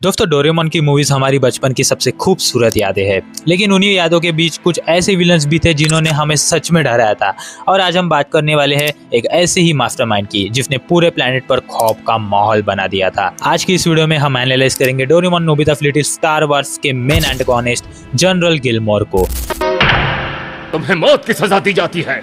दोस्तों डोरेमोन की मूवीज हमारी बचपन की सबसे खूबसूरत यादें हैं, लेकिन उन्हीं यादों के बीच कुछ ऐसे विलन्स भी थे जिन्होंने हमें सच में डराया था। और आज हम बात करने वाले हैं एक ऐसे ही मास्टरमाइंड की जिसने पूरे प्लेनेट पर खौफ का माहौल बना दिया था। आज की इस वीडियो में हम एनालाइज करेंगे डोरेमोन नोबिता फ्लिटी स्टार वार्स के मेन एंटागोनिस्ट जनरल गिलमोर को। तुम्हें मौत की सजा दी जाती है।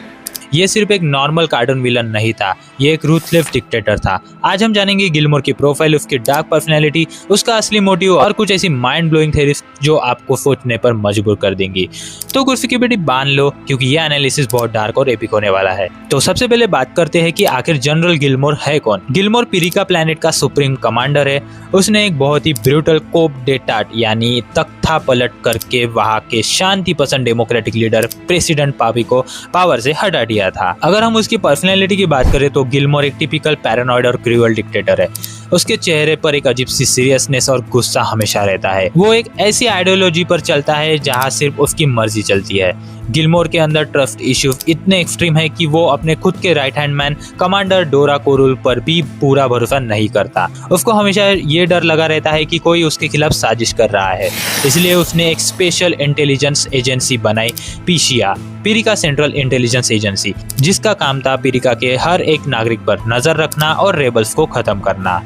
ये सिर्फ एक नॉर्मल कार्टून विलन नहीं था, ये एक रूथलेस डिक्टेटर था। आज हम जानेंगे गिलमोर की प्रोफाइल, उसकी डार्क पर्सनैलिटी, उसका असली मोटिव और कुछ ऐसी माइंड ब्लोइंग थ्योरीज जो आपको सोचने पर मजबूर कर देंगी। तो कुर्सी की बेटी बांध लो क्योंकि ये एनालिसिस बहुत डार्क और एपिक होने वाला है। तो सबसे पहले बात करते हैं कि आखिर जनरल गिलमोर है कौन। गिलमोर पिरिका प्लैनेट का सुप्रीम कमांडर है। उसने एक बहुत ही ब्रूटल कोप डेटाट यानी तख्ता पलट करके वहाँ के शांति पसंद डेमोक्रेटिक लीडर प्रेसिडेंट पापी को पावर से हटा दिया था। अगर हम उसकी पर्सनैलिटी की बात करें तो गिलमोर एक टिपिकल पैरानॉइड और क्रूअल डिक्टेटर है। उसके चेहरे पर एक अजीब सी सीरियसनेस और गुस्सा हमेशा रहता है। वो एक ऐसी आइडियोलॉजी पर चलता है जहां सिर्फ उसकी मर्जी चलती है। गिलमोर के अंदर ट्रस्ट इश्यूज इतने एक्सट्रीम है कि वो अपने खुद के राइट हैंड मैन कमांडर डोरा कोरुल पर भी पूरा भरोसा नहीं करता। उसको हमेशा ये डर लगा रहता है कि कोई उसके खिलाफ साजिश कर रहा है। इसलिए उसने एक स्पेशल इंटेलिजेंस एजेंसी बनाई, पीशिया, पिरिका सेंट्रल इंटेलिजेंस एजेंसी, जिसका काम था पिरिका के हर एक नागरिक पर नजर रखना और रेबल्स को खत्म करना।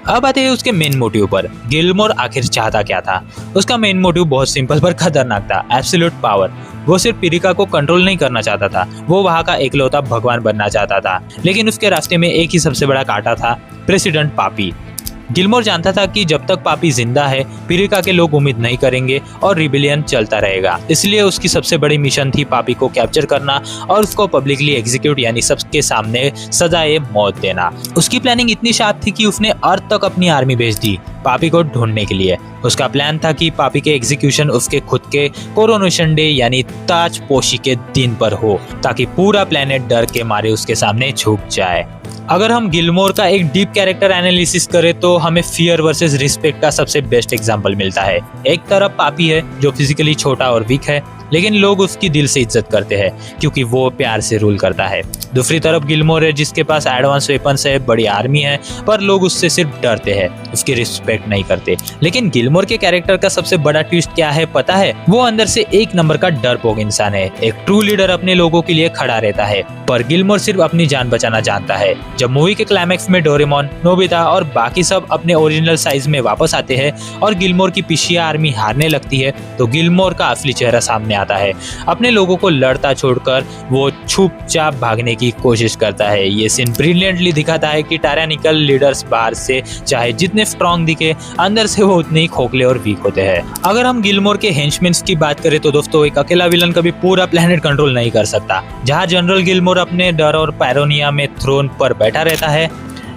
अब आते हैं उसके मेन मोटिव पर। गिलमोर आखिर चाहता क्या था? उसका मेन मोटिव बहुत सिंपल पर खतरनाक था, एब्सोल्यूट पावर। वो सिर्फ पिरिका को कंट्रोल नहीं करना चाहता था, वो वहाँ का इकलौता भगवान बनना चाहता था। लेकिन उसके रास्ते में एक ही सबसे बड़ा कांटा था, प्रेसिडेंट पापी। गिलमोर जानता था कि जब तक पापी जिंदा है पिरिका के लोग उम्मीद नहीं करेंगे और रिबेलियन चलता रहेगा। इसलिए उसकी सबसे बड़ी मिशन थी पापी को कैप्चर करना और उसको पब्लिकली एग्जीक्यूट यानी सबके सामने सजाए मौत देना। उसकी प्लानिंग इतनी शार्प थी कि उसने अर्थ तक अपनी आर्मी भेज दी पापी को ढूंढने के लिए। उसका प्लान था कि पापी के एग्जीक्यूशन उसके खुद के कोरोनेशन डे यानी ताजपोशी के दिन पर हो, ताकि पूरा प्लेनेट डर के मारे उसके सामने झुक जाए। अगर हम गिलमोर का एक डीप कैरेक्टर एनालिसिस करें तो हमें फियर वर्सेस रिस्पेक्ट का सबसे बेस्ट एग्जांपल मिलता है। एक तरफ पापी है जो फिजिकली छोटा और वीक है, लेकिन लोग उसकी दिल से इज्जत करते हैं क्योंकि वो प्यार से रूल करता है। दूसरी तरफ गिलमोर है जिसके पास एडवांस वेपन्स है, बड़ी आर्मी है, पर लोग उससे सिर्फ डरते हैं, उसकी रिस्पेक्ट नहीं करते। लेकिन गिलमोर के कैरेक्टर का सबसे बड़ा ट्विस्ट क्या है पता है? वो अंदर से एक नंबर का डरपोक इंसान है। एक ट्रू लीडर अपने लोगों के लिए खड़ा रहता है, पर गिलमोर सिर्फ अपनी जान बचाना जानता है। जब मूवी के क्लाइमैक्स में डोरेमोन, नोबिता और बाकी सब अपने ओरिजिनल साइज में वापस आते हैं और गिलमोर की पिशिया आर्मी हारने लगती है, तो गिलमोर का असली चेहरा सामने आता है। अपने लोगों को लड़ता छोड़कर वो चुपचाप भागने की कोशिश करता है। ये सीन ब्रिलियंटली दिखाता है कि टायरानिकल लीडर्स बाहर से चाहे जितने स्ट्रॉन्ग दिखे, अंदर से वो उतने ही खोखले और वीक होते हैं। अगर हम गिलमोर के हेंचमेन्स की बात करें तो दोस्तों एक अकेला विलन कभी पूरा प्लेनेट कंट्रोल नहीं कर सकता। जहां जनरल गिलमोर अपने डर और पैरोनिया में थ्रोन पर बैठा रहता है,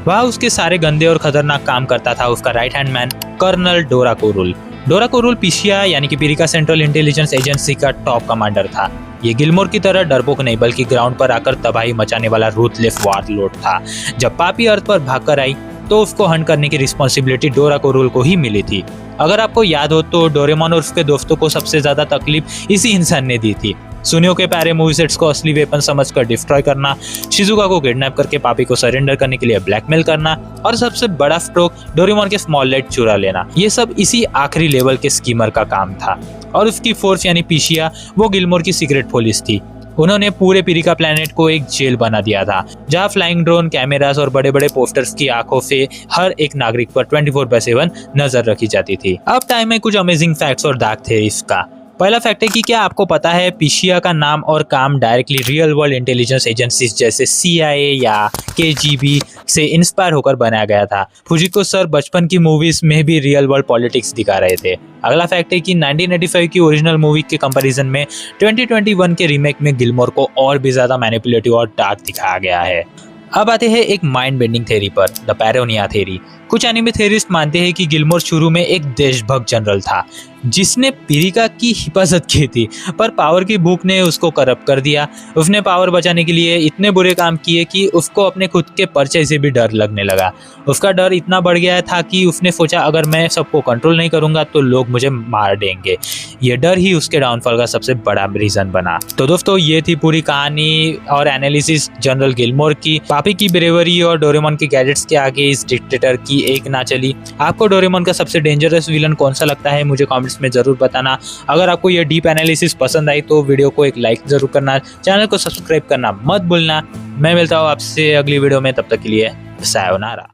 वह उसके सारे गंदे और खतरनाक काम करता था उसका राइट हैंड मैन कर्नल डोरा कोरुल। डोरा कोरुल पीशिया यानी कि पिरिका सेंट्रल इंटेलिजेंस एजेंसी का टॉप कमांडर था। ये गिलमोर की तरह डरपोक नहीं बल्कि ग्राउंड पर आकर तबाही मचाने वाला रूथलेस वारलॉर्ड था। जब पापी अर्थ पर भागकर आई तो उसको हंट करने की रिस्पॉन्सिबिलिटी डोरा कोरुल को ही मिली थी। अगर आपको याद हो तो डोरेमोन और उसके दोस्तों को सबसे ज्यादा तकलीफ इसी इंसान ने दी थी। सुनियो के प्यारे मूवी सेट्स को असली वेपन समझकर डिस्ट्रॉय करना, शिजुका को किडनैप करके पापी को सरेंडर करने के लिए ब्लैकमेल करना और सबसे बड़ा स्ट्रोक डोरेमोन के स्मॉल लाइट चुरा लेना, ये सब इसी आखिरी लेवल के स्कीमर का काम था। और उसकी फोर्स यानी पीशिया वो गिलमोर की सीक्रेट पुलिस थी। उन्होंने पूरे पिरिका प्लेनेट को एक जेल बना दिया था जहां फ्लाइंग ड्रोन, कैमरास और बड़े बड़े पोस्टर्स की आंखों से हर एक नागरिक पर 24/7 नजर रखी जाती थी। अब टाइम है कुछ अमेजिंग फैक्ट्स और डार्क थ्योरीज का। पहला फैक्ट है कि क्या आपको पता है पीशिया का नाम और काम directly real world intelligence agencies जैसे CIA या KGB से इंस्पायर होकर बनाया गया था। फुजिको सर बचपन की मूवीज में भी रियल वर्ल्ड पॉलिटिक्स दिखा रहे थे। अगला फैक्ट है कि 1985 की ओरिजिनल मूवी के कंपैरिजन में 2021 के रीमेक में गिलमोर को और भी ज्यादा मैनिपुलेटिव और डार्क दिखाया गया है। अब आते हैं एक माइंड बेंडिंग थ्योरी पर, द पैरोनिया थ्योरी। कुछ एनिमे थ्योरिस्ट मानते हैं कि गिलमोर शुरू में एक देशभक्त जनरल था जिसने पिरिका की हिफाजत की थी, पर पावर की भूख ने उसको करप्ट कर दिया। उसने पावर बचाने के लिए इतने बुरे काम किए कि उसको अपने खुद के परिचय से भी डर लगने लगा। उसका डर इतना बढ़ गया था कि उसने सोचा अगर मैं सबको कंट्रोल नहीं करूंगा तो लोग मुझे मार देंगे। ये डर ही उसके डाउनफॉल का सबसे बड़ा रीजन बना। तो दोस्तों ये थी पूरी कहानी और एनालिसिस जनरल गिलमोर की। पापी की ब्रेवरी और डोरेमोन के गैजेट्स के आगे इस डिक्टेटर की एक ना चली। आपको डोरेमोन का सबसे डेंजरस विलन कौन सा लगता है मुझे कमेंट्स में जरूर बताना। अगर आपको ये डीप एनालिसिस पसंद आई तो वीडियो को एक लाइक जरूर करना, चैनल को सब्सक्राइब करना मत भूलना। मैं मिलता हूँ आपसे अगली वीडियो में, तब तक के लिए सायोनारा।